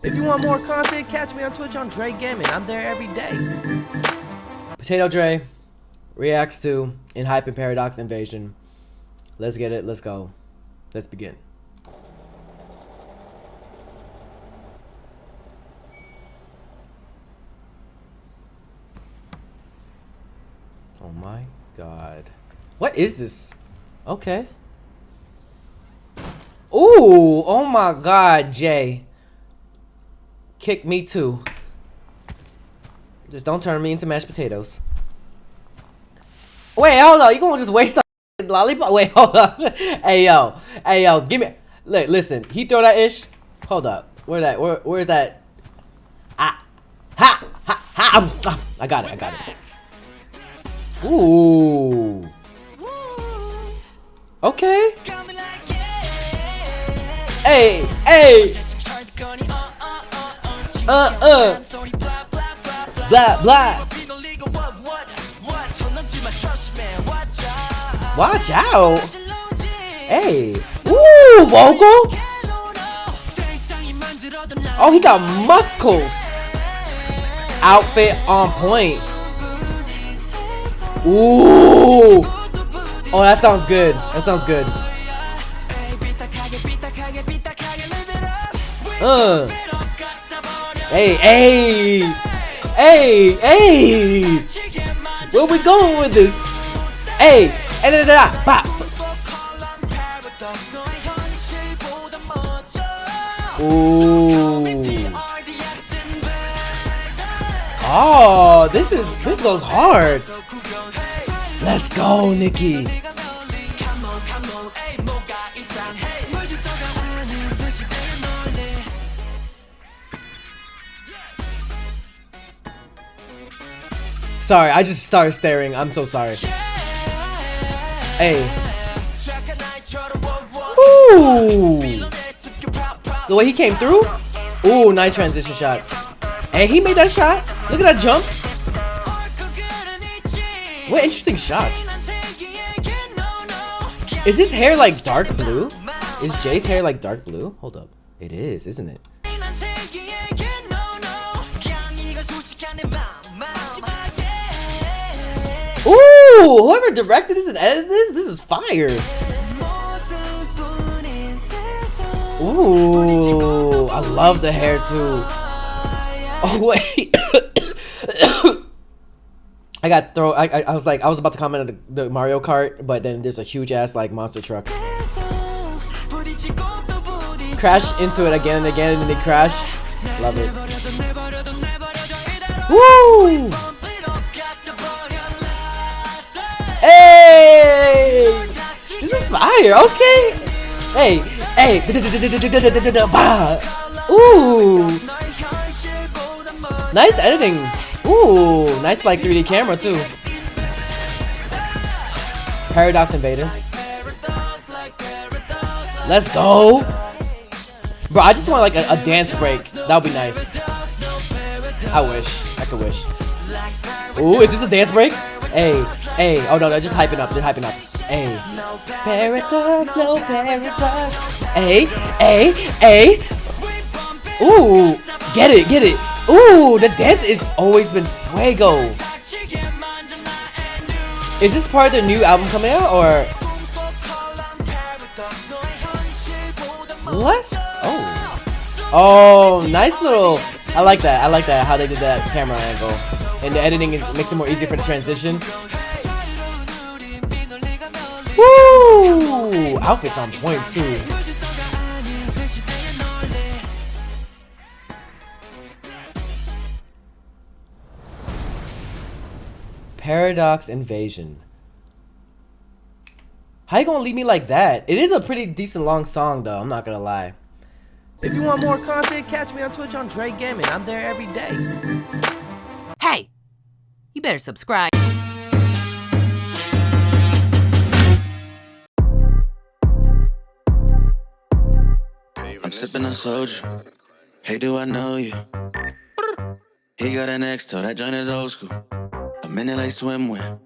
If you want more content, catch me on Twitch on Jrekml. I'm there every day. Potato Dre reacts to ENHYPEN Paradox Invasion. Let's get it. Let's go. Let's begin. Oh my god. What is this? Okay. Ooh, oh my god, Jay. Kick me too. Just don't turn me into mashed potatoes. Wait, hold on. You gonna just waste the lollipop? Wait, hold up. Hey yo, give me. Look, listen. He throw that ish. Hold up. Where's that? Ah, ha. I got it. Ooh. Okay. Hey. Blah. Watch out. Hey. Ooh, vocal. Oh, he got muscles. Outfit on point. Ooh. Oh, that sounds good. Hey. Where we going with this? Hey. Ooh. Oh, this goes hard. Let's go, Nikki. Sorry, I just started staring. I'm so sorry. Hey. Ooh. The way he came through. Ooh, nice transition shot. Hey, he made that shot. Look at that jump. What interesting shots. Is his hair like dark blue? Is Jay's hair like dark blue? Hold up. It is, isn't it? Ooh, whoever directed this and edited this is fire. Ooh, I love the hair too. Oh wait. I was about to comment on the Mario Kart, but then there's a huge ass like monster truck. Crash into it again and then they crash. Love it. Woo! Hey! This is fire, okay. Hey. Ooh. Nice editing. Ooh, nice like 3D camera too. Paradox Invader. Let's go. Bro, I just want like a dance break. That would be nice. I could wish. Ooh, is this a dance break? Hey. Oh no, they're just hyping up. Hey. Paradox, no paradox. Hey. Ooh, get it. Ooh, the dance is always been fuego. Is this part of the new album coming out or what? Oh, nice little. I like that how they did that camera angle, and the editing makes it more easier for the transition. Woo! Outfits on point too. Paradox Invasion. How you gonna leave me like that? It is a pretty decent long song though, I'm not gonna lie. If you want more content, catch me on Twitch on Jrekml. I'm there every day. Hey! You better subscribe. I'm sipping on soju. Hey, do I know you? He got an ex, so that joint is old school. A minute like swimwear.